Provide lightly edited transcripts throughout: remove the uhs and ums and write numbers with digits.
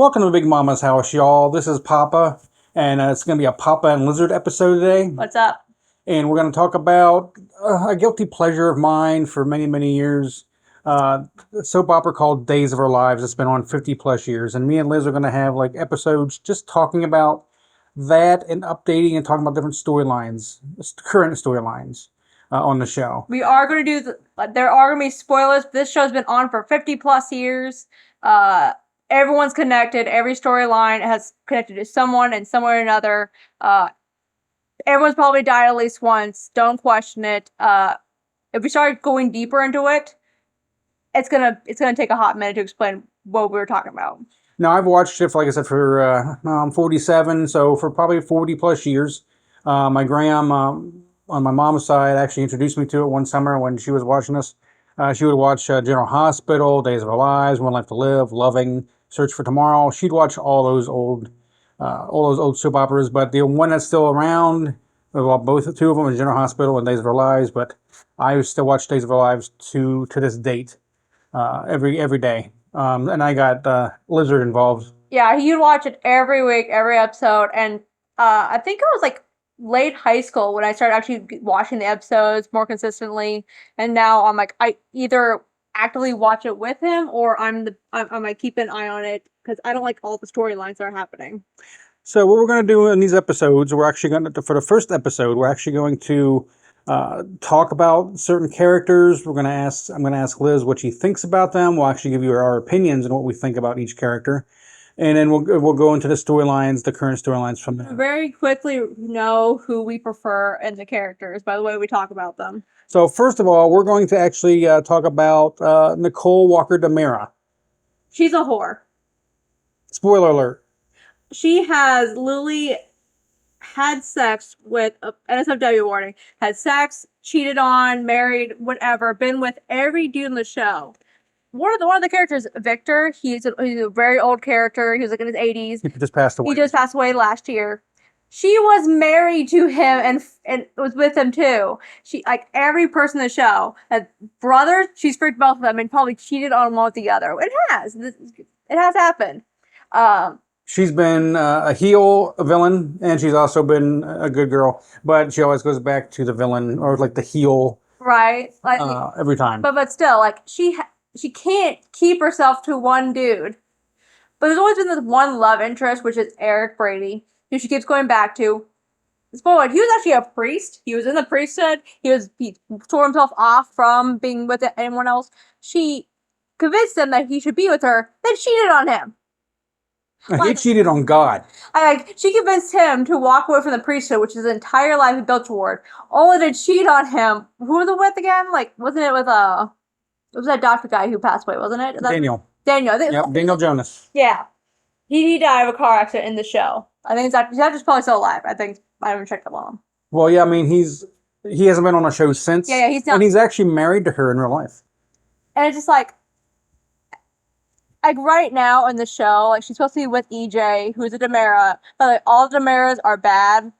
Welcome to Big Mama's house, y'all. This is Papa, and it's going to be a Papa and Lizard episode today. What's up? And we're going to talk about a guilty pleasure of mine for many, many years. A soap opera called Days of Our Lives. It's been on 50 plus years. And me and Liz are going to have like episodes just talking about that and updating and talking about different storylines, current storylines on the show. We are going to do, there are going to be spoilers. This show's been on for 50 plus years. Everyone's connected. Every storyline has connected to someone in some way or another. Everyone's probably died at least once. Don't question it. If we start going deeper into it, it's gonna take a hot minute to explain what we were talking about. Now, I've watched it, like I said, for I'm 47, so for probably 40 plus years. My gram on my mom's side actually introduced me to it one summer when she was watching this. She would watch General Hospital, Days of Our Lives, One Life to Live, Loving, Search for Tomorrow. She'd watch all those old soap operas, but the one that's still around, well, two of them is General Hospital and Days of Our Lives, but I still watch Days of Our Lives to this date, every day. And I got Lizard involved. Yeah, you'd watch it every week, every episode, and I think it was like late high school when I started actually watching the episodes more consistently, and now I either actively watch it with him or I'm like keep an eye on it because I don't like all the storylines that are happening. So what we're going to do in these episodes, we're actually going to, for the first episode, we're actually going to talk about certain characters. I'm going to ask Liz what she thinks about them. We'll actually give you our opinions and what we think about each character. And then we'll go into the storylines, the current storylines from there. Very quickly know who we prefer and the characters by the way we talk about them. So first of all, we're going to actually talk about Nicole Walker Demera. She's a whore. Spoiler alert. She has literally had sex with, NSFW warning, had sex, cheated on, married, whatever, been with every dude in the show. One of the characters, Victor, he's a very old character. He was like in his 80s. He just passed away. He just passed away last year. She was married to him and was with him too. She, like every person in the show, had brothers, she's freaked both of them and probably cheated on one with the other. It has happened. She's been a heel, a villain, and she's also been a good girl. But she always goes back to the villain or like the heel, right? Like every time. But still, like she can't keep herself to one dude. But there's always been this one love interest, which is Eric Brady, who she keeps going back to. Spoiler: he was actually a priest. He was in the priesthood. He tore himself off from being with anyone else. She convinced him that he should be with her, then cheated on him. He cheated on God. She convinced him to walk away from the priesthood, which his entire life he built toward, only to cheat on him. Who was it with again? Like, wasn't it with it was that doctor guy who passed away, wasn't it? Daniel. Yep, Daniel Jonas. Yeah. He died of a car accident in the show. I think he's actually probably still alive. I haven't checked up on him. Well, yeah, I mean, he hasn't been on a show since. Yeah, he's not. And he's actually married to her in real life. And it's just like right now in the show, like she's supposed to be with EJ, who's a Demera, but like all the Demeras are bad.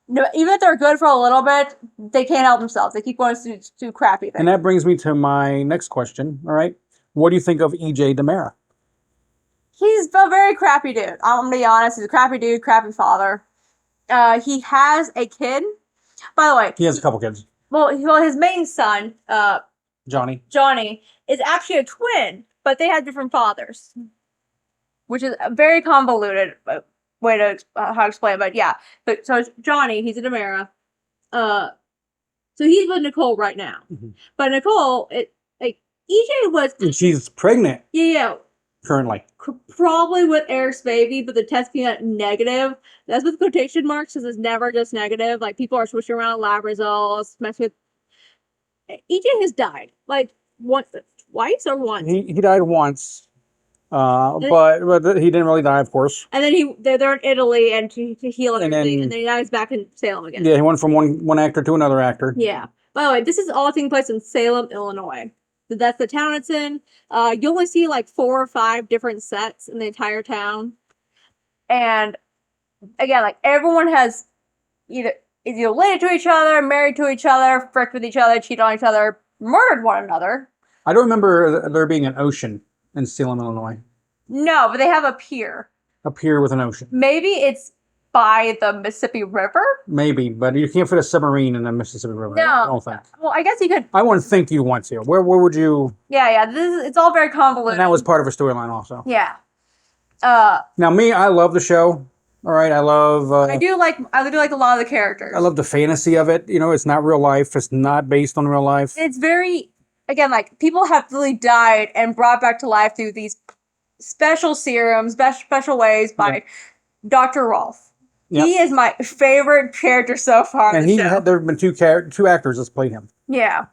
No, even if they're good for a little bit, they can't help themselves. They keep going to do crappy things. And that brings me to my next question. All right, what do you think of EJ Demera? He's a very crappy dude. I'm gonna be honest. He's a crappy dude, crappy father. He has a kid. By the way, he has a couple kids. Well, his main son, Johnny, is actually a twin, but they have different fathers, which is a very convoluted way to how to explain it. But yeah, so it's Johnny. He's a Demera. So he's with Nicole right now. Mm-hmm. But Nicole, EJ was. And she's pregnant. Yeah. Currently. Probably with Eric's baby, but the test came out negative. That's with quotation marks because it's never just negative. Like people are switching around lab results, messing with. EJ has died like twice or once. He died once, but he didn't really die, of course. And then they're in Italy and to heal and everything, and then he dies back in Salem again. Yeah, he went from one actor to another actor. Yeah. By the way, this is all taking place in Salem, Illinois. That's the town it's in. You only see like 4 or 5 different sets in the entire town. And again, like everyone has is either related to each other, married to each other, fricked with each other, cheated on each other, murdered one another. I don't remember there being an ocean in Salem, Illinois. No, but they have a pier. appear with an ocean. Maybe it's by the Mississippi River. Maybe, but you can't fit a submarine in the Mississippi River. No, I don't think. Well, I guess you could. I wouldn't think you'd want to. Where would you? Yeah. It's all very convoluted. And that was part of a storyline also. Yeah. Now me, I love the show. All right, I love. I do like a lot of the characters. I love the fantasy of it. You know, it's not real life. It's not based on real life. It's very, again, like people have really died and brought back to life through these special serums, special ways by Dr. Rolf. Yep. He is my favorite character so far. And there have been two actors that's played him. Yeah.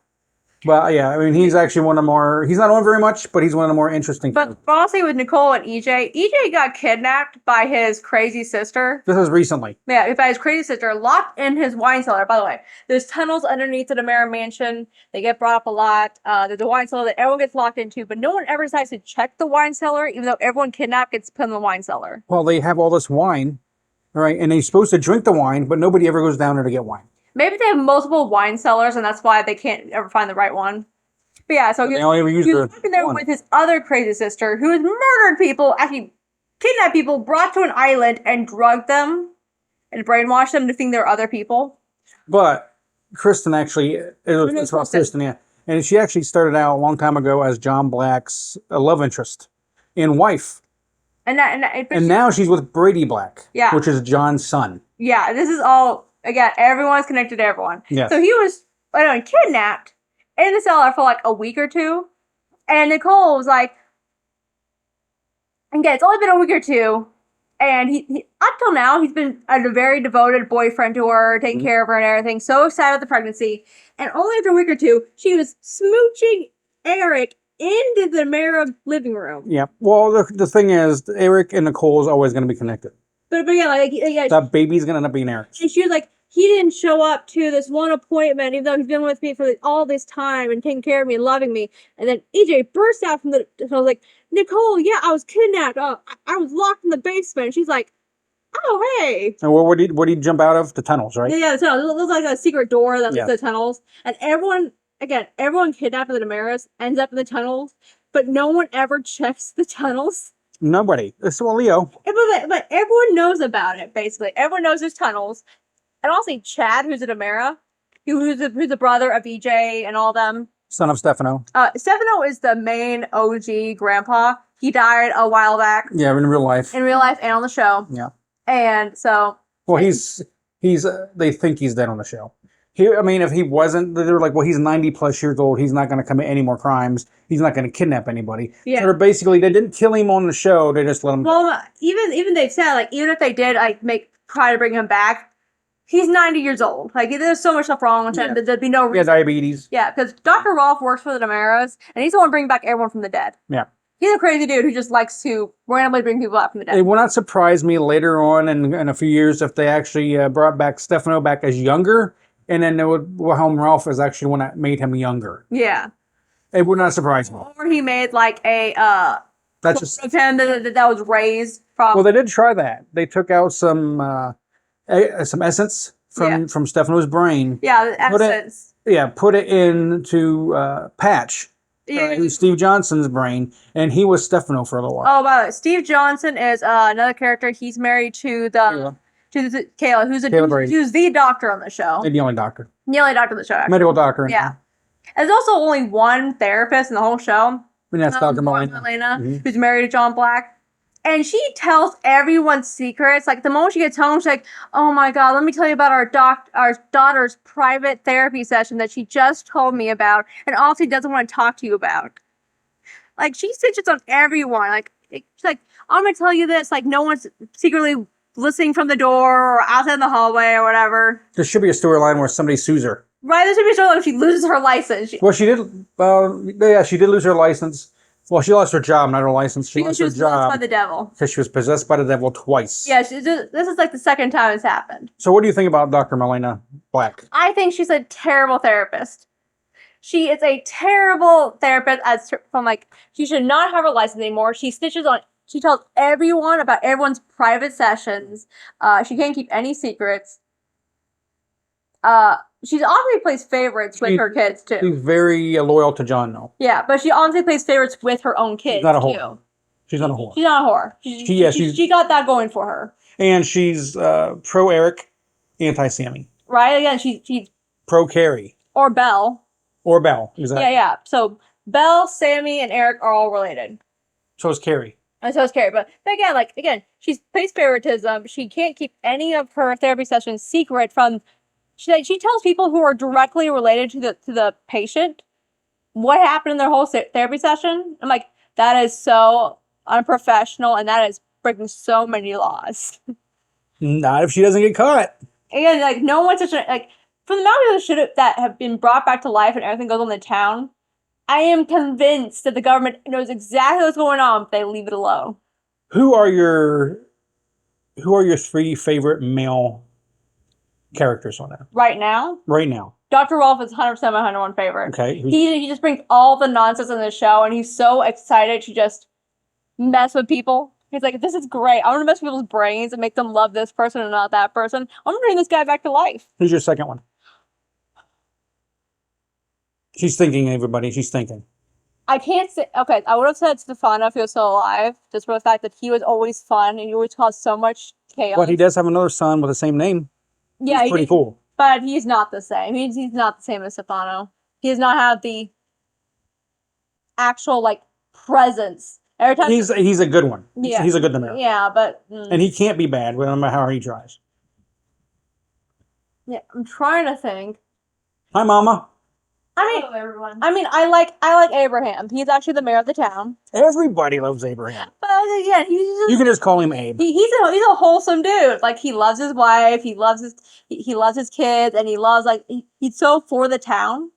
But yeah, I mean, he's actually one of the more. He's not on very much, but he's one of the more interesting. But honestly, with Nicole and EJ got kidnapped by his crazy sister. This was recently. Yeah, by his crazy sister, locked in his wine cellar. By the way, there's tunnels underneath the DeMera mansion. They get brought up a lot. There's a wine cellar that everyone gets locked into, but no one ever decides to check the wine cellar, even though everyone kidnapped gets put in the wine cellar. Well, they have all this wine, all right, and they're supposed to drink the wine, but nobody ever goes down there to get wine. Maybe they have multiple wine cellars, and that's why they can't ever find the right one. But yeah, so they only ever use he was working there one. with his other crazy sister, who has murdered people, actually kidnapped people, brought to an island, and drugged them, and brainwashed them to think they're other people. But Kristen actually, it's about Kristen, yeah, and she actually started out a long time ago as John Black's love interest and wife. And now she's with Brady Black, yeah, which is John's son. Yeah, this is all, again, everyone's connected to everyone. Yes. So he was, kidnapped in the cellar for like a week or two. And Nicole was like, again, it's only been a week or two. And he up till now, he's been a very devoted boyfriend to her, taking care of her and everything. So excited about the pregnancy. And only after a week or two, she was smooching Eric into the DeMera living room. Yeah. Well, the thing is, Eric and Nicole is always going to be connected. But yeah, that baby's going to end up being Eric. And she was like, he didn't show up to this one appointment, even though he's been with me for all this time and taking care of me and loving me. And then EJ burst out from so I was like, Nicole, yeah, I was kidnapped. I was locked in the basement. And she's like, oh, hey. And where did he jump out of? The tunnels, right? Yeah, the tunnels. It was like a secret door that was the tunnels. And everyone kidnapped in the DeMeras ends up in the tunnels, but no one ever checks the tunnels. Nobody. It's Leo. But everyone knows about it, basically. Everyone knows there's tunnels. And also Chad, who's a DeMera, who's the brother of EJ and all them. Son of Stefano. Stefano is the main OG grandpa. He died a while back. Yeah, in real life. In real life and on the show. Yeah. And so. Well, they think he's dead on the show. If he wasn't, they were like, well, he's 90 plus years old. He's not going to commit any more crimes. He's not going to kidnap anybody. Yeah. So they didn't kill him on the show. They just let him. Well, even they've said, like, even if they did, try to bring him back, he's 90 years old. Like, there's so much stuff wrong with him. There'd be no reason. Yeah, diabetes. Yeah, because Dr. Rolf works for the DeMeras, and he's the one bringing back everyone from the dead. Yeah. He's a crazy dude who just likes to randomly bring people out from the dead. It would not surprise me later on in a few years if they actually brought back Stefano back as younger, and then Wilhelm Ralph is actually the one that made him younger. Yeah. It would not surprise me. Or he made like a that's just of him that was raised from. Well, they did try that. They took out some essence from Stefano's brain. Yeah, essence. Put it into Patch, who's Steve Johnson's brain, and he was Stefano for a little while. Oh, by the way, Steve Johnson is another character. He's married to Kayla, who's the doctor on the show. The only doctor. The only doctor on the show, actually. Medical doctor. Yeah. And there's also only one therapist in the whole show. And that's Dr. Malena. Who's married to John Black. And she tells everyone's secrets. Like, the moment she gets home, she's like, oh my God, let me tell you about our daughter's private therapy session that she just told me about and Auntie doesn't want to talk to you about. Like, she snitches on everyone. Like, she's like, I'm going to tell you this. Like, no one's secretly listening from the door or outside in the hallway or whatever. There should be a storyline where somebody sues her. Right, there should be a storyline where she loses her license. She did. She did lose her license. Well, she lost her job, not her license. She lost her job. Possessed by the devil. Because she was possessed by the devil twice. Yeah, this is like the second time it's happened. So what do you think about Dr. Malena Black? I think she's a terrible therapist. She is a terrible therapist. She should not have her license anymore. She tells everyone about everyone's private sessions. She can't keep any secrets. She honestly plays favorites with her kids, too. She's very loyal to John, though. Yeah, but she honestly plays favorites with her own kids, too. She's not a whore. She's not a whore. She got that going for her. And she's pro Eric, anti Sammy. Right? Again, she's pro Carrie. Or Belle. Or Belle, exactly. Yeah. So Belle, Sammy, and Eric are all related. So is Carrie. And so is Carrie. But again, she's faced favoritism. She can't keep any of her therapy sessions secret from. She tells people who are directly related to the patient what happened in their whole therapy session. I'm like, that is so unprofessional, and that is breaking so many laws. Not if she doesn't get caught. Again, like, no one such like, from the amount of shit that have been brought back to life and everything goes on in the town, I am convinced that the government knows exactly what's going on if they leave it alone. Who are your 3 favorite male characters on that? Right now? Right now. Dr. Rolf is 100% my number one favorite. Okay. He just brings all the nonsense in the show, and he's so excited to just mess with people. He's like, this is great. I want to mess with people's brains and make them love this person and not that person. I'm going to bring this guy back to life. Who's your second one? She's thinking, everybody. She's thinking. I can't say... Okay, I would have said Stefano if he was still alive, just for the fact that he was always fun and he always caused so much chaos. But he does have another son with the same name. Yeah, he's pretty cool. But he's not the same. He's not the same as Stefano. He does not have the actual, like, presence. Every time he's a good one. Yeah. He's a good mayor. Yeah, but... And he can't be bad, no matter how he tries. Yeah, I'm trying to think. Hi, Mama. Hello, everyone. I like Abraham. He's actually the mayor of the town. Everybody loves Abraham. But again, you can just call him Abe. He's a wholesome dude. Like, he loves his wife, he loves his kids, and he loves, like, he's so for the town.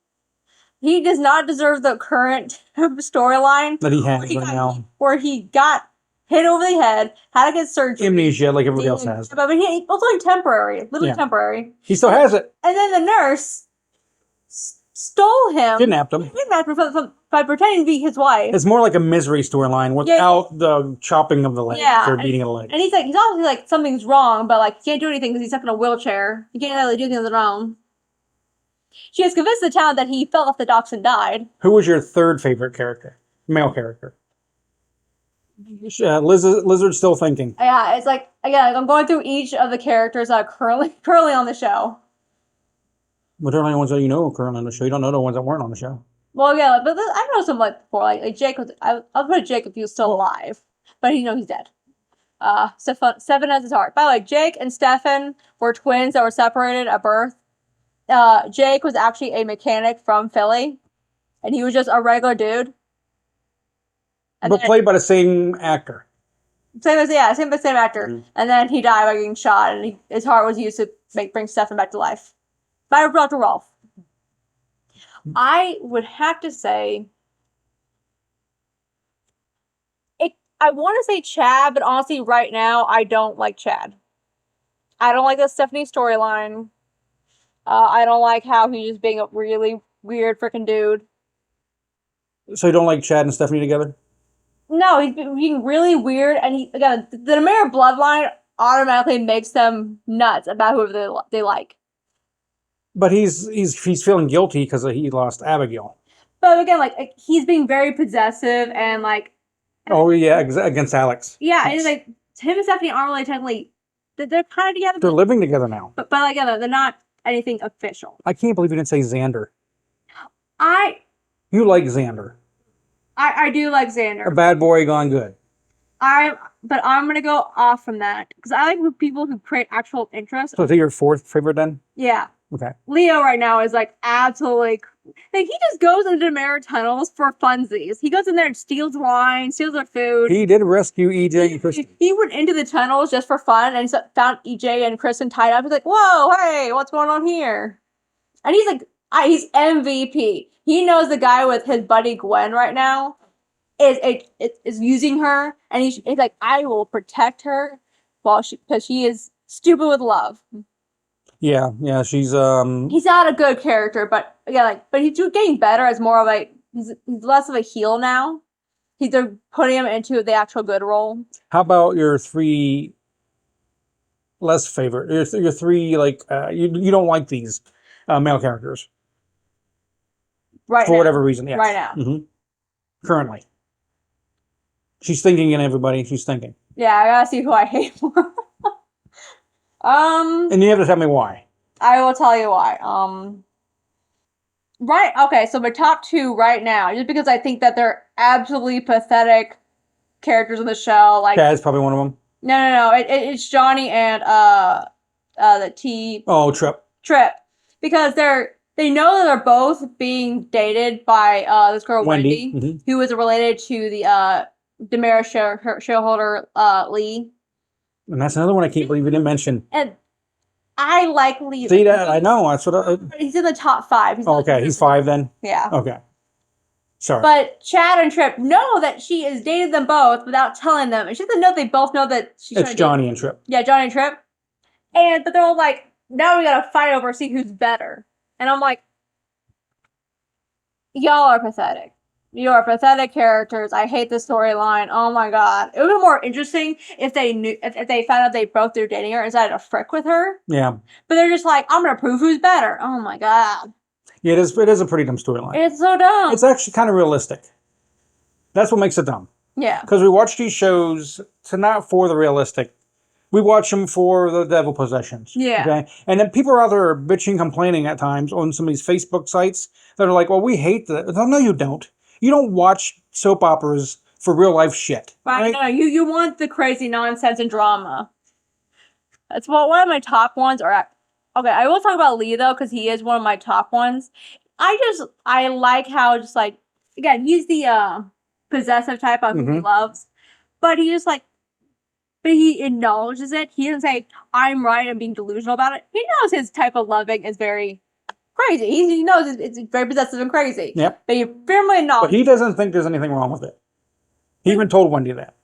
He does not deserve the current storyline that he has right now, where he got hit over the head, had to get surgery, amnesia, like everybody else has. But he also temporary, literally temporary. He still has it. And then the nurse stole him, kidnapped him by pretending to be his wife. It's more like a misery storyline without the chopping of the leg or beating of the leg. And he's obviously like, something's wrong, but like, he can't do anything because he's stuck in a wheelchair. He can't really do anything on his own. She has convinced the town that he fell off the docks and died. Who was your third favorite character? Male character? Lizard's still thinking. Yeah, it's like, again, I'm going through each of the characters that are currently on the show. But they're the only ones that you know currently on the show. You don't know the ones that weren't on the show. Well, yeah, but I know some like before. Like Jake was. I'll put Jake if he was still alive, but he's dead. Stefan has his heart. By the way, Jake and Stefan were twins that were separated at birth. Jake was actually a mechanic from Philly, and he was just a regular dude. But played by the same actor. Same actor. Mm-hmm. And then he died by getting shot, and his heart was used to bring Stefan back to life. By Dr. Rolf. I would have to say, I want to say Chad, but honestly, right now, I don't like Chad. I don't like the Stephanie storyline. I don't like how he's just being a really weird freaking dude. So you don't like Chad and Stephanie together? No, he's being really weird, and the mayor bloodline automatically makes them nuts about whoever they like. But he's feeling guilty because he lost Abigail. But again, like, he's being very possessive and like. Oh yeah, against Alex. Yeah, and like him and Stephanie aren't really technically. They're kind of together. They're living together now. But again, they're not anything official. I can't believe you didn't say Xander. You like Xander. I do like Xander. A bad boy gone good. But I'm gonna go off from that because I like people who create actual interest. So is he your fourth favorite then? Yeah. Okay. Leo right now is like absolutely. Like, he just goes into the mayor tunnels for funsies. He goes in there and steals wine, steals their food. He did rescue EJ and Kristen. He went into the tunnels just for fun and found EJ and Kristen tied up. He's like, "Whoa, hey, what's going on here?" And he's like, he's MVP. He knows the guy with his buddy Gwen right now is using her, and he's like, "I will protect her because she is stupid with love." Yeah, she's He's not a good character, but but he's getting better as more of he's less of a heel now. They're putting him into the actual good role. How about your three less favorite? Your three you don't like these male characters, right? For whatever reason, yes. Right now, mm-hmm. Currently, She's thinking in everybody. She's thinking. Yeah, I gotta see who I hate more. And you have to tell me why. I will tell you why. Right, okay, so my top 2 right now, just because I think that they're absolutely pathetic characters in the show. Like, Chad's probably one of them. no, it's Johnny and the T. Oh, Trip. Because they know that they're both being dated by this girl Wendy, who is related to the Damaris shareholder Lee. And that's another one I can't believe you didn't mention. And I like Lee. See that? I know. That's what. He's in the top 5. He's Okay, he's 5 then. Yeah. Okay. Sorry. But Chad and Trip know that she has dated them both without telling them. And she doesn't know they both know that she's It's Johnny and Trip. Yeah, Johnny and Trip. But they're all like, now we gotta fight over see who's better. And I'm like, y'all are pathetic. You are pathetic characters. I hate the storyline. Oh my god. It would be more interesting if they knew if they found out they both were dating her and decided to frick with her. Yeah. But they're just like, I'm gonna prove who's better. Oh my god. Yeah, it is a pretty dumb storyline. It's so dumb. It's actually kind of realistic. That's what makes it dumb. Yeah. Because we watch these shows to not for the realistic. We watch them for the devil possessions. Yeah. Okay. And then people are out there bitching, complaining at times on some of these Facebook sites that are like, well, we hate that. No, you don't. You don't watch soap operas for real life shit. Right? No, you want the crazy nonsense and drama. That's what one of my top ones are. Okay, I will talk about Lee though, because he is one of my top ones. I like how just like, again, he's the possessive type of who he loves, but he just like, but he acknowledges it. He doesn't say I'm right and being delusional about it. He knows his type of loving is very crazy. He knows it's very possessive and crazy. Yep. But he firmly acknowledges. But he doesn't think there's anything wrong with it. He even told Wendy that.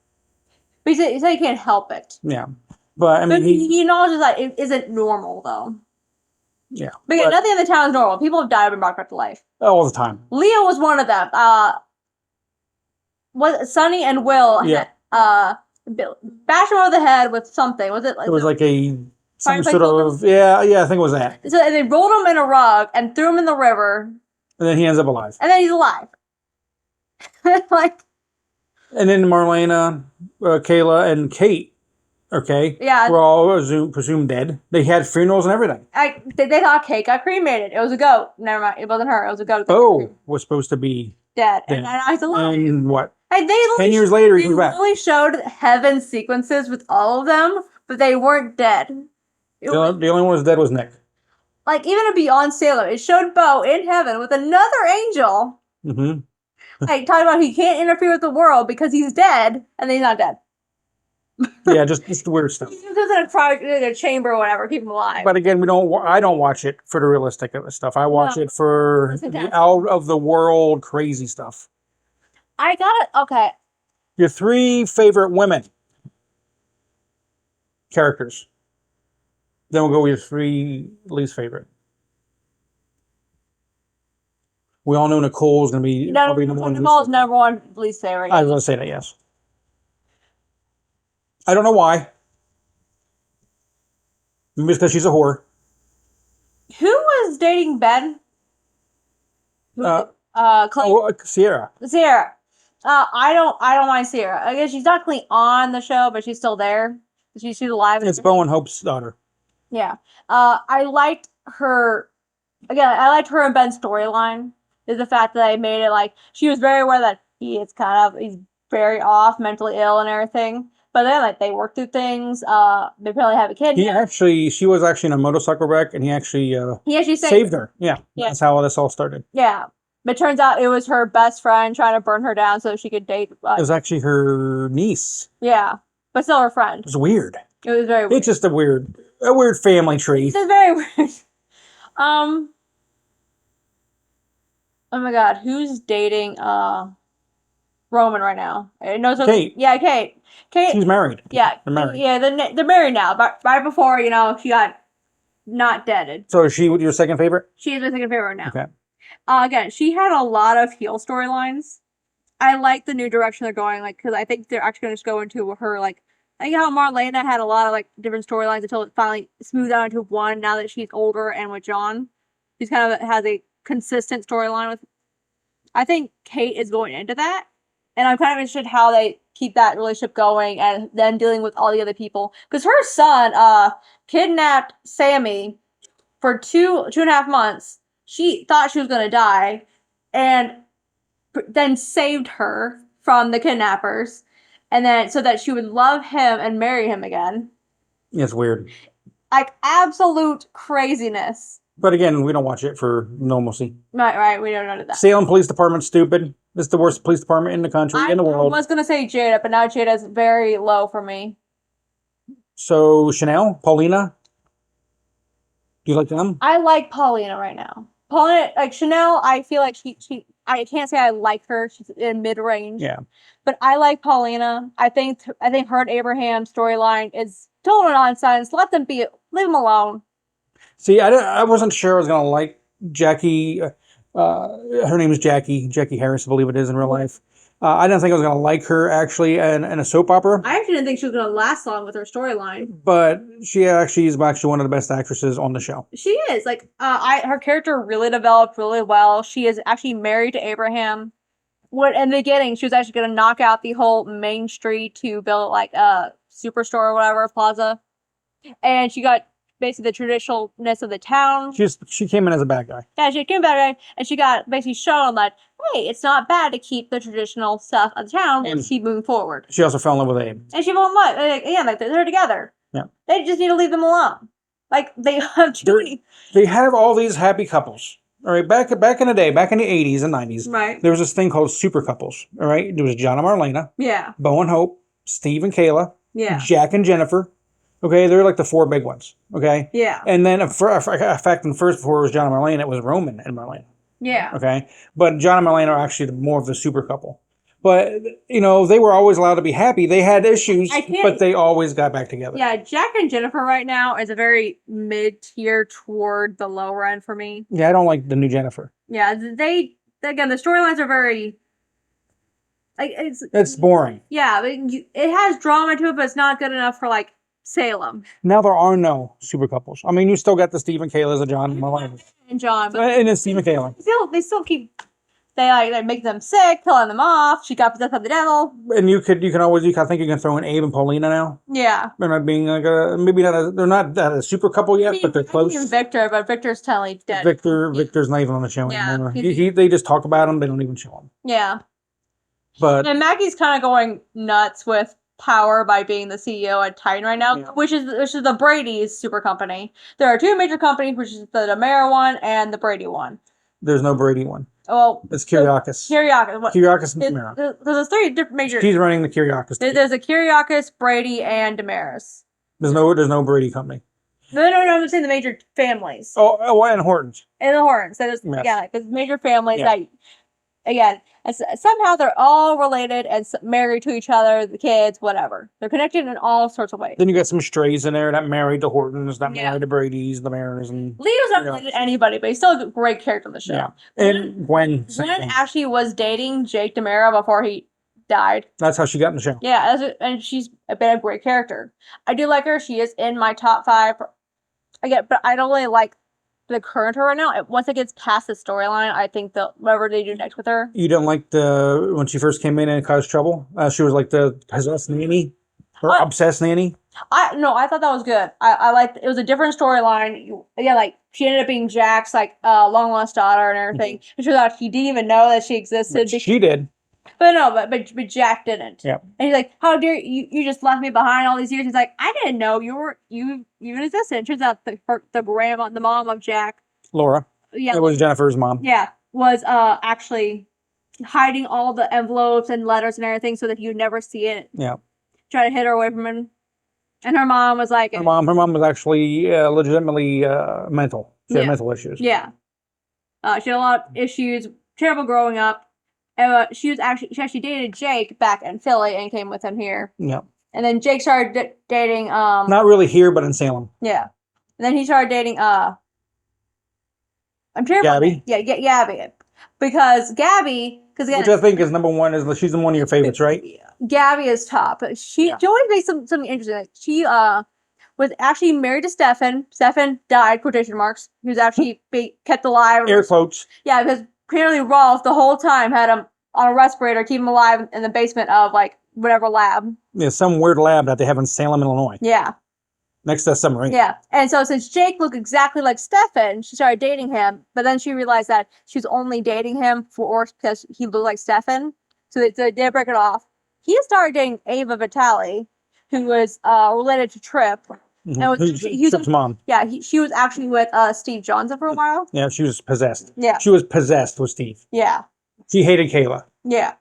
But he said he can't help it. Yeah. But I mean, he acknowledges that it isn't normal though. Yeah. But nothing in the town is normal. People have died and been brought back to life. All the time. Leo was one of them. Was Sonny and Will? Yeah. Bashed him over the head with something. Was it? It was like some Fire sort of yeah. I think it was that. So they rolled him in a rug and threw him in the river. And then he ends up alive. And then he's alive. Like. And then Marlena, Kayla, and Kate. Okay. Yeah. Were all presumed dead. They had funerals and everything. They thought Kate got cremated. It was a goat. Never mind. It wasn't her. It was a goat. Was supposed to be dead. And I was alive. And what? And 10 years later, he was back. They really showed heaven sequences with all of them, but they weren't dead. The only one who was dead was Nick. Like, even Beyond Salem, it showed Bo in heaven with another angel. Mm-hmm. Like, talking about he can't interfere with the world because he's dead, and then he's not dead. Yeah, just weird stuff. He goes in a chamber or whatever, keep him alive. But again, I don't watch it for the realistic of stuff. I watch it for the out of the world crazy stuff. I got it. Okay. Your 3 favorite women characters. Then we'll go with your 3 least favorite. We all know Nicole's going to be probably number one. Nicole's number one least favorite. I was going to say that, yes. I don't know why. Maybe it's because she's a whore. Who was dating Ben? Sierra. Sierra. I don't mind Sierra. I guess she's not clean on the show, but she's still there. She's alive. It's Bo and Hope's daughter. Yeah. I liked her. Again, I liked her and Ben's storyline. Is the fact that I made it like she was very aware that he's very off, mentally ill, and everything. But then, like, they work through things. They probably have a kid. She was actually in a motorcycle wreck, and he actually saved her. Yeah, that's how this all started. Yeah, but it turns out it was her best friend trying to burn her down so she could date. It was actually her niece. Yeah, but still her friend. It was weird. It was very weird. It's just a weird family tree. It's very weird. Oh my God, who's dating Roman right now? Kate. Yeah, Kate. She's married. Yeah, they're married. Yeah, they're married now. But right before, she got not deaded. So is she your second favorite? She is my second favorite now. Okay. Again, she had a lot of heel storylines. I like the new direction they're going, because I think they're actually going to go into her, I think how Marlena had a lot of different storylines until it finally smoothed out into one. Now that she's older and with John, she's kind of has a consistent storyline with. I think Kate is going into that, And I'm kind of interested how they keep that relationship going and then dealing with all the other people. Because her son kidnapped Sammy for 2.5 months. She thought she was going to die and then saved her from the kidnappers. And then so that she would love him and marry him again. It's weird. Like absolute craziness. But again, we don't watch it for normalcy. Right. We don't know that. Salem Police Department's stupid. It's the worst police department in the country, in the world. I was gonna say Jada, but now Jada's very low for me. So Chanel, Paulina, do you like them? I like Paulina right now. Paulina, like Chanel, I feel like she. I can't say I like her. She's in mid range. Yeah. But I like Paulina. I think her and Abraham storyline is total nonsense. Let them be. Leave them alone. See, I wasn't sure I was gonna like Jackie. Her name is Jackie Harris, I believe it is in real life. I didn't think I was gonna like her actually in a soap opera. I actually didn't think she was gonna last long with her storyline. But she actually is actually one of the best actresses on the show. She is like her character really developed really well. She is actually married to Abraham. What in the beginning she was actually gonna knock out the whole main street to build like a superstore or whatever plaza, and she got basically the traditionalness of the town. She came in as a bad guy. Yeah, she came back and she got basically shown that hey, it's not bad to keep the traditional stuff of the town and keep moving forward. She also fell in love with Abe. And she fell in love again, like they're together. Yeah. They just need to leave them alone. Like they have too many. They have all these happy couples. All right, back in the day, back in the 80s and 90s, right? There was this thing called super couples. All right, there was John and Marlena, yeah, Bo and Hope, Steve and Kayla, yeah, Jack and Jennifer. Okay, they're like the four big ones. Okay, yeah, and then a fact, in the first before it was John and Marlena, it was Roman and Marlena. Yeah. Okay, but John and Marlena are actually more of the super couple. But you know, they were always allowed to be happy. They had issues, but they always got back together. Yeah, Jack and Jennifer right now is a very mid-tier toward the lower end for me. Yeah, I don't like the new Jennifer. Yeah, they again the storylines are very like it's boring. Yeah, it has drama to it, but it's not good enough for like Salem. Now there are no super couples. I mean, you still got the Steve and Kayla's, the John and Marlena. And John, but and it's Steve and Kayla. They still keep. They make them sick, killing them off. She got possessed by the devil. And I think you can throw in Abe and Paulina now. Yeah. They're not being like they're not a super couple yet, but they're close. Even Victor, but Victor's totally dead. Victor's not even on the show anymore. They just talk about him. They don't even show him. Yeah. But and Maggie's kind of going nuts with power by being the CEO at Titan right now, which is the Brady's super company. There are two major companies, which is the Demera one and the Brady one. There's no Brady one. Well, it's Kyriakis. Kyriakis and Demera. There's three different major. She's running the Kyriakis. There's a Kyriakis, Brady, and Demers. There's no Brady company. No. I'm saying the major families. Oh, and Hortons. And the Hortons. So there's there's major families that again, somehow they're all related and married to each other, the kids, whatever. They're connected in all sorts of ways. Then you got some strays in there that married to Hortons, that married to Brady's, the Mariners, and Leo's not related to anybody, but he's still a great character on the show. Yeah. And Gwen actually was dating Jake Demera before he died. That's how she got in the show. Yeah, and she's been a great character. I do like her. She is in my top 5. But I don't really like the current her right now. Once it gets past the storyline, I think whatever they do next with her. You didn't like when she first came in and caused trouble? She was like the possessed nanny or obsessed nanny. I thought that was good. I liked it. Was a different storyline. Like she ended up being Jack's like long lost daughter and everything. Mm-hmm. And she thought he didn't even know that she existed. But she did. But Jack didn't. Yeah. And he's like, "How dare you just left me behind all these years?" He's like, "I didn't know you even existed." And turns out the mom of Jack, Laura. Yeah. It was Jennifer's mom. Yeah. Was actually hiding all the envelopes and letters and everything so that you'd never see it. Yeah. Try to hid her away from him. And her mom was like her mom was actually legitimately mental. She had mental issues. Yeah. She had a lot of issues, terrible growing up. She actually dated Jake back in Philly and came with him here. Yeah. And then Jake started dating not really here, but in Salem. Yeah. And then he started dating I'm terrible. Gabby. Yeah, Gabby. Because Gabby, which I think is number one, she's one of your favorites, right? Gabby is top. She always makes something interesting. Like she was actually married to Stefan. Stefan died, quotation marks. He was actually kept alive. Air quotes. Yeah, because apparently Rolf the whole time had him on a respirator, keep him alive in the basement of like whatever lab. Yeah, some weird lab that they have in Salem, Illinois. Yeah. Next to a submarine. Yeah. And so since Jake looked exactly like Stefan, she started dating him, but then she realized that she was only dating him because he looked like Stefan. So they did break it off. He started dating Ava Vitale, who was related to Trip. Mm-hmm. And was, Trip's mom. Yeah, she was actually with Steve Johnson for a while. Yeah, she was possessed. Yeah. She was possessed with Steve. Yeah. She hated Kayla. Yeah.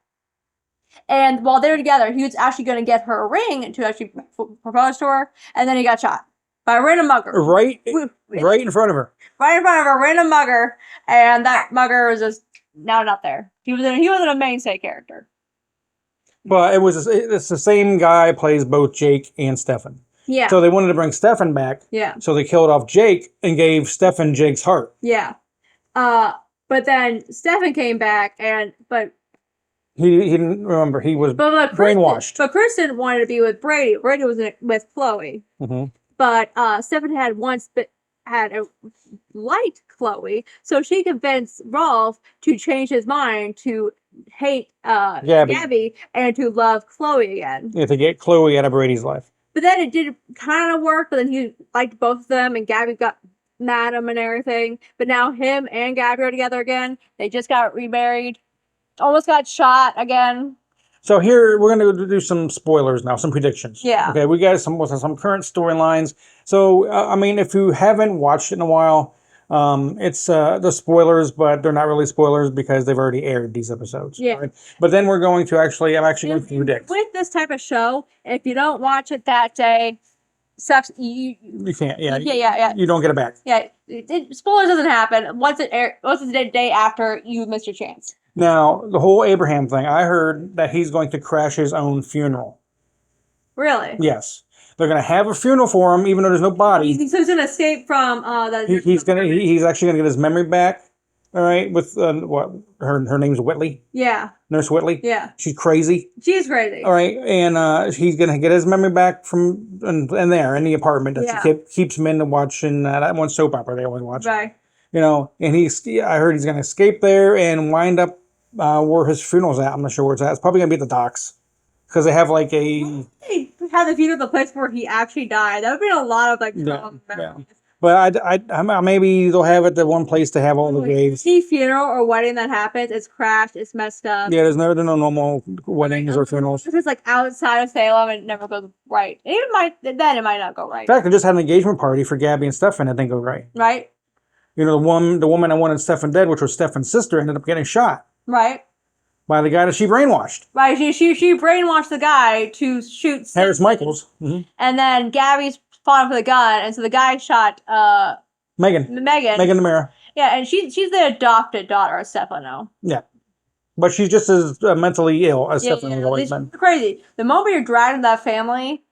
And while they were together, he was actually going to get her a ring to actually propose to her, and then he got shot by a random mugger. Right in front of her. Right in front of a random mugger, and that mugger was just now not there. He wasn't a mainstay character. But it's the same guy plays both Jake and Stefan. Yeah. So they wanted to bring Stefan back. Yeah. So they killed off Jake and gave Stefan Jake's heart. Yeah. But then Stefan came back, but he didn't remember. He was brainwashed. But Kristen wanted to be with Brady. Brady was with Chloe. Mm-hmm. But Stefan had liked Chloe, so she convinced Rolf to change his mind to hate Gabby and to love Chloe again. Yeah, to get Chloe out of Brady's life. But then it did kind of work, but then he liked both of them, and Gabby got mad at him and everything. But now him and Gabby are together again. They just got remarried. Almost got shot again. So here we're going to do some spoilers now, some predictions. Yeah. Okay, we got some current storylines. So I mean, if you haven't watched it in a while, it's the spoilers, but they're not really spoilers because they've already aired these episodes. Yeah. Right? But then I'm actually going to predict. With this type of show, if you don't watch it that day, sucks. You can't. Yeah. Yeah. You don't get it back. Yeah. Spoilers doesn't happen once it's the day after you missed your chance. Now, the whole Abraham thing, I heard that he's going to crash his own funeral. Really? Yes. They're going to have a funeral for him, even though there's no body. So he's going to escape from He's actually going to get his memory back. All right, with what her name's Whitley. Yeah. Nurse Whitley. Yeah. She's crazy. She's crazy. All right, and he's going to get his memory back from in the apartment that keeps him into watching that one soap opera they always watch. Right. You know, and I heard he's going to escape there and wind up where his funeral's at. I'm not sure where it's at. It's probably going to be at the docks. Because they have like a... They had the funeral at the place where he actually died. That would be a lot of like... Yeah. But I maybe they'll have it the one place to have all the graves. Any funeral or wedding that happens, it's crashed, it's messed up. Yeah, there's no normal weddings or funerals. If it's like outside of Salem, it never goes right. It might not go right. In fact, I just had an engagement party for Gabby and Stefan. It didn't go right. Right. You know, the woman I wanted Stefan dead, which was Stefan's sister, ended up getting shot. Right. By the guy that she brainwashed. Right. She brainwashed the guy to shoot Harris Michaels. Mm-hmm. And then Gabby's fought for the gun, and so the guy shot Megan the Mirror. Yeah, and she's the adopted daughter of Stefano. Yeah. But she's just as mentally ill as Stefano has always been. Crazy. The moment you're dragged into that family,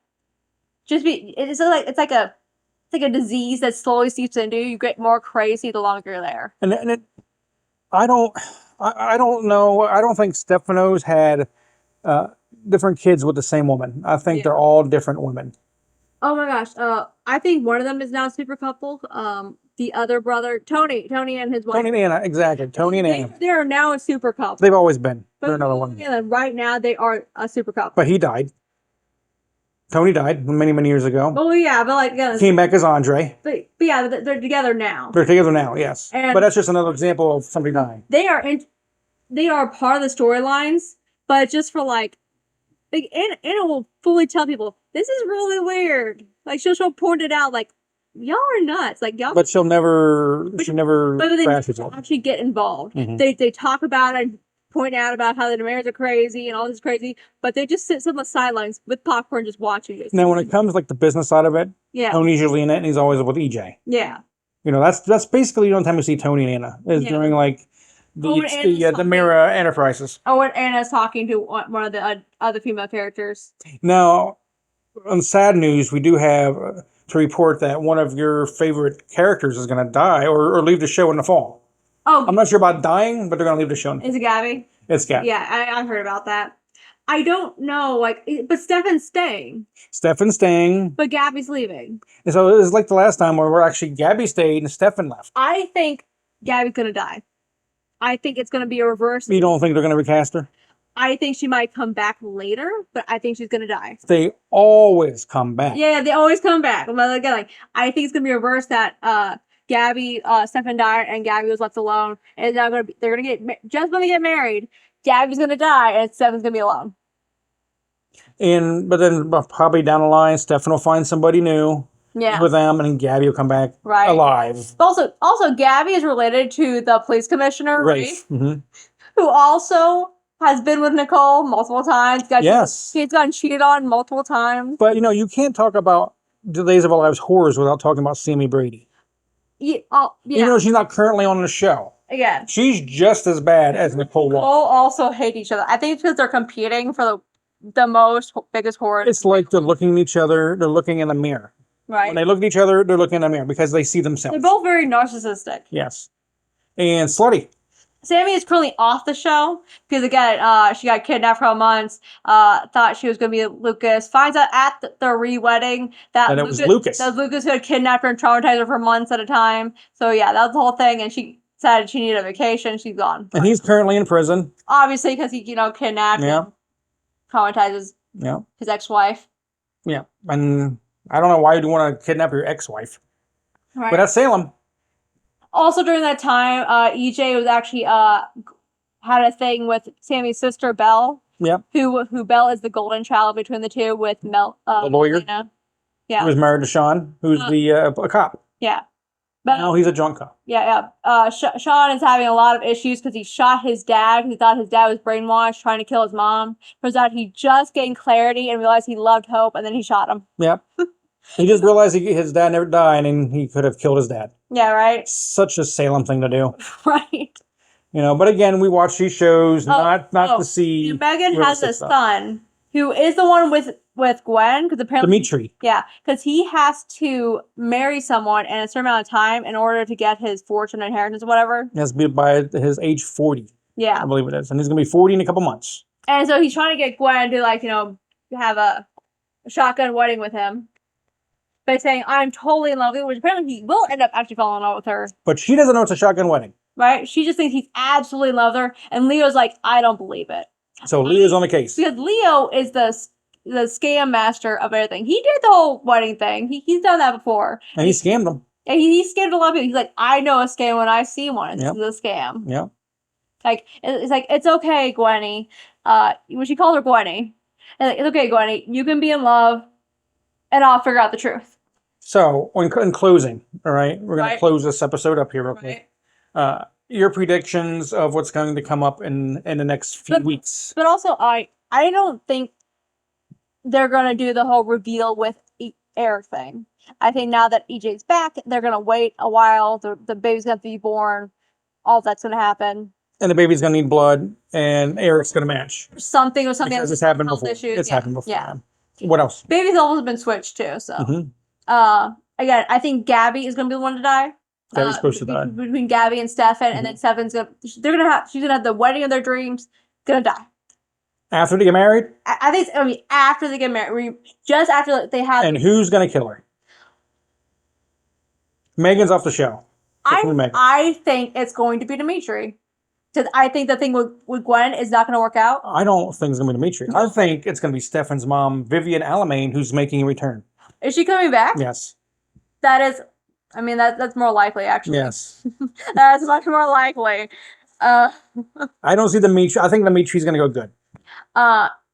it's like a disease that slowly seeps into you. You get more crazy the longer you're there. And I don't know. I don't think Stefano's had different kids with the same woman. I think they're all different women. Oh my gosh. I think one of them is now a super couple. The other brother, Tony and his wife. Tony and Anna, exactly. Tony and Anna. They are now a super couple. They've always been. But they're another one. Yeah, right now they are a super couple. But he died. Tony died many, many years ago. Oh yeah, but like again, came back as Andre. But yeah, they're together now. They're together now, yes. And but that's just another example of somebody dying. They are part of the storylines, but just for like Anna will fully tell people this is really weird. Like she'll point it out, like y'all are nuts. Like y'all. But she never But they crashes it. actually get involved. Mm-hmm. They talk about it and point out about how the Demerits are crazy and all this crazy, but they just sit on the sidelines with popcorn just watching it. Now when it comes like the business side of it, Tony's usually in it and he's always with EJ. Yeah. You know, that's basically the only time we see Tony and Anna is during like the Mirror Enterprises. Oh, when Anna's talking to one of the other female characters. Now, on sad news, we do have to report that one of your favorite characters is going to die or leave the show in the fall. Oh, I'm not sure about dying, but they're going to leave the show. Is it Gabby? It's Gabby. Yeah, I heard about that. I don't know, but Stefan's staying. Stefan's staying. But Gabby's leaving. And so it was like the last time where Gabby stayed and Stefan left. I think Gabby's going to die. I think it's going to be a reverse. You don't think they're going to recast her? I think she might come back later, but I think she's going to die. They always come back. Yeah, they always come back. But again, like, I think it's going to be reversed that Gabby, Stefan died and Gabby was left alone. And now they're going to get, just when they get married, Gabby's going to die and Stefan's going to be alone. But then probably down the line, Stefan will find somebody new with them, and then Gabby will come back alive. Also, Gabby is related to the police commissioner, right? Mm-hmm. Who also has been with Nicole multiple times. He's gotten cheated on multiple times. But, you can't talk about the Days of Our Lives horrors without talking about Sammy Brady. Yeah. Even though she's not currently on the show. Yeah. She's just as bad as Nicole. Nicole also hate each other. I think it's because they're competing for the biggest horror. It's like they're looking at each other. They're looking in the mirror. Right. When they look at each other, they're looking in the mirror because they see themselves. They're both very narcissistic. Yes. And slutty. Sammy is currently off the show because, again, she got kidnapped for a month, thought she was going to be Lucas, finds out at the re-wedding that it was Lucas. That Lucas had kidnapped her and traumatized her for months at a time. So, yeah, that was the whole thing, and she decided she needed a vacation. She's gone. And he's currently in prison. Obviously, because he, kidnapped and traumatizes his ex-wife. Yeah, and I don't know why you'd want to kidnap your ex-wife. Right. But that's Salem. Also, during that time, EJ was actually had a thing with Sammy's sister, Belle. Yep. Who Belle is the golden child between the two with the lawyer. Melina. Yeah. Who was married to Sean, who's a cop. Yeah. But now he's a drunk cop. Yeah. Sean is having a lot of issues because he shot his dad. He thought his dad was brainwashed, trying to kill his mom. Turns out he just gained clarity and realized he loved Hope, and then he shot him. Yep. He just realized his dad never died, and he could have killed his dad. Yeah, right. Such a Salem thing to do. Right. But again, we watch these shows not to see. Megan has a son who is the one with Gwen, because apparently Dimitri. Yeah, because he has to marry someone in a certain amount of time in order to get his fortune, inheritance, or whatever. It has to be by his age 40. Yeah, I believe it is, and he's gonna be 40 in a couple months. And so he's trying to get Gwen to have a shotgun wedding with him. By saying, I'm totally in love with you, which apparently he will end up actually falling in love with her. But she doesn't know it's a shotgun wedding. Right? She just thinks he's absolutely in love with her. And Leo's like, I don't believe it. So Leo's on the case. Because Leo is the scam master of everything. He did the whole wedding thing. He's done that before. And he scammed them. Yeah, he scammed a lot of people. He's like, I know a scam when I see one. This is a scam. Yeah. It's like, it's okay, Gwenny. When she calls her Gwenny. And it's okay, Gwenny. You can be in love. And I'll figure out the truth. So, in closing, all right, we're going to close this episode up here real quick. Your predictions of what's going to come up in the next few weeks. But also, I don't think they're going to do the whole reveal with Eric thing. I think now that EJ's back, they're going to wait a while. The baby's going to be born. All that's going to happen. And the baby's going to need blood, and Eric's going to match. Something. Because it's happened before. It's happened before. Yeah. What else? Baby's almost been switched, too, so. Mm-hmm. Again, I think Gabby is going to be the one to die. Gabby's supposed to die. Between Gabby and Stefan, and then Stefan's she's going to have the wedding of their dreams, going to die. After they get married? I think it's going to be after they get married. Just after they have... And who's going to kill her? Megan's off the show. I think it's going to be Dimitri. Because I think the thing with Gwen is not going to work out. I don't think it's going to be Dimitri. I think it's going to be Stefan's mom, Vivian Alamain, who's making a return. Is she coming back? Yes. That is... I mean, that's more likely, actually. Yes. That's much more likely. I don't see Dimitri. I think Dimitri's going to go good.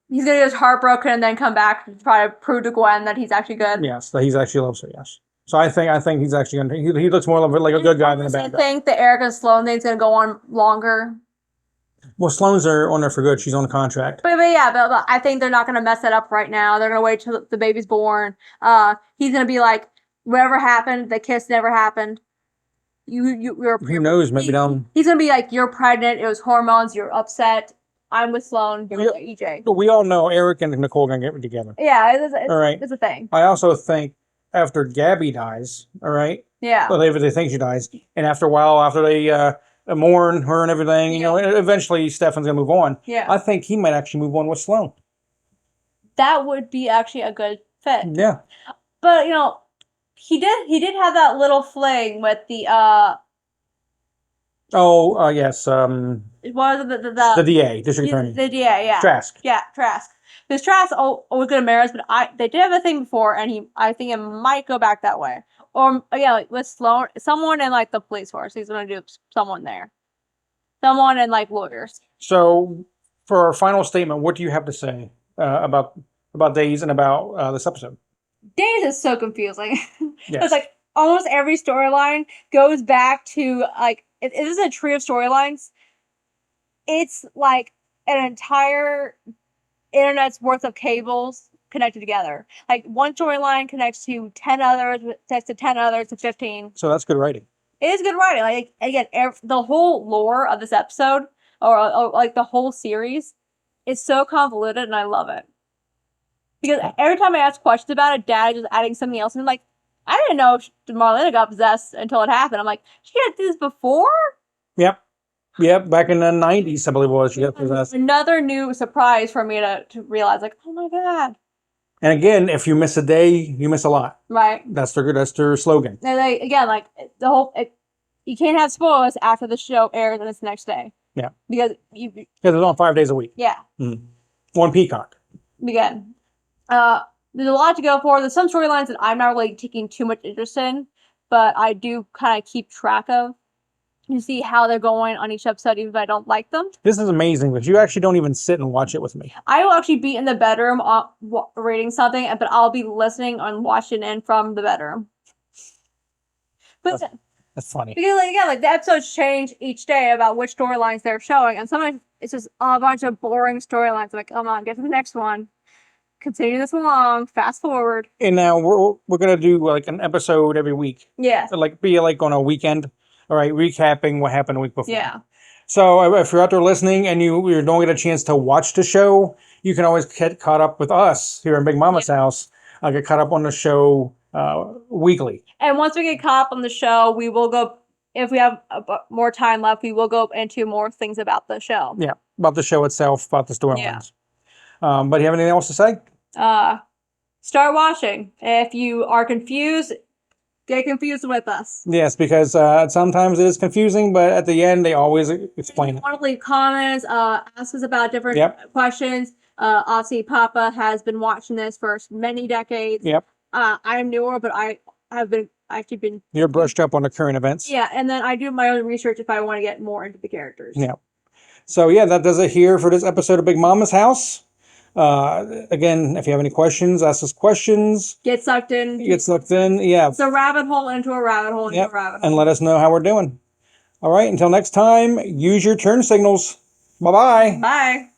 He's going to get heartbroken and then come back to try to prove to Gwen that he's actually good. Yes, that he's actually loves her, yes. So I think he's actually going to... He looks more like a good guy than a bad guy. I think the Eric and Sloan thing's going to go on longer. Well, Sloan's on there for good. She's on a contract. But I think they're not going to mess that up right now. They're going to wait till the baby's born. He's going to be like, whatever happened, the kiss never happened. You're... Who knows? Maybe down... He's going to be like, you're pregnant. It was hormones. You're upset. I'm with Sloan. You're with EJ. We all know Eric and Nicole are going to get together. Yeah, all right. It's a thing. I also think after Gabby dies, all right? Yeah. Well, they think she dies. And after a while, after they mourn her and everything, eventually Stefan's going to move on. Yeah. I think he might actually move on with Sloan. That would be actually a good fit. Yeah. But, he did have that little fling with the Oh, yes. It was The DA, District Attorney. The DA, yeah. Trask. Yeah, Trask. Because Trask always good at Maris, but they did have a thing before, and I think it might go back that way. Or yeah, like with Sloan, someone in like the police force. He's gonna do someone there, someone in like lawyers. So, for our final statement, what do you have to say about Days and about this episode? Days is so confusing. Yes. It's like almost every storyline goes back to like it isn't a tree of storylines. It's like an entire internet's worth of cables connected together. Like one storyline connects to 10 others, connects to 10 others to 15. So that's good writing. It is good writing. Like again, the whole lore of this episode or like the whole series is so convoluted, and I love it. Because every time I ask questions about it, Dad is just adding something else, and I'm like, I didn't know Marlena got possessed until it happened. I'm like, she had this before? Yep. Yep. Back in the 90s, I believe it was. She got possessed. Another new surprise for me to realize, like, oh my God. And again, if you miss a day, you miss a lot. Right. That's their slogan. And they, again, like the whole, you can't have spoilers after the show airs and it's the next day. Yeah. Because it's on 5 days a week. Yeah. One Peacock. Again, there's a lot to go for. There's some storylines that I'm not really taking too much interest in, but I do kind of keep track of to see how they're going on each episode, even if I don't like them. This is amazing, but you actually don't even sit and watch it with me. I will actually be in the bedroom reading something, but I'll be listening and watching in from the bedroom. But that's funny. Because like the episodes change each day about which storylines they're showing, and sometimes it's just a bunch of boring storylines. I'm like, come on, get to the next one. Continue this along. Fast forward. And now we're gonna do like an episode every week. Yeah. Like be like on a weekend. All right, recapping what happened the week before. Yeah. So if you're out there listening and you don't get a chance to watch the show, you can always get caught up with us here in Big Mama's house. I'll get caught up on the show weekly. And once we get caught up on the show, we will go, if we have more time left, we will go into more things about the show. Yeah, about the show itself, about the storylines. Yeah. But do you have anything else to say? Start watching. If you are confused, get confused with us. Yes, because sometimes it is confusing, but at the end, they always explain it. If you want to leave comments, ask us about different questions. Auntie Papa has been watching this for many decades. Yep. I'm newer, but I have been You're brushed up on the current events. Yeah, and then I do my own research if I want to get more into the characters. Yeah. So yeah, that does it here for this episode of Big Mama's House. Again, if you have any questions, ask us questions. Get sucked in. Yeah. It's a rabbit hole into a rabbit hole into a rabbit hole. And let us know how we're doing. All right. Until next time, use your turn signals. Bye-bye. Bye.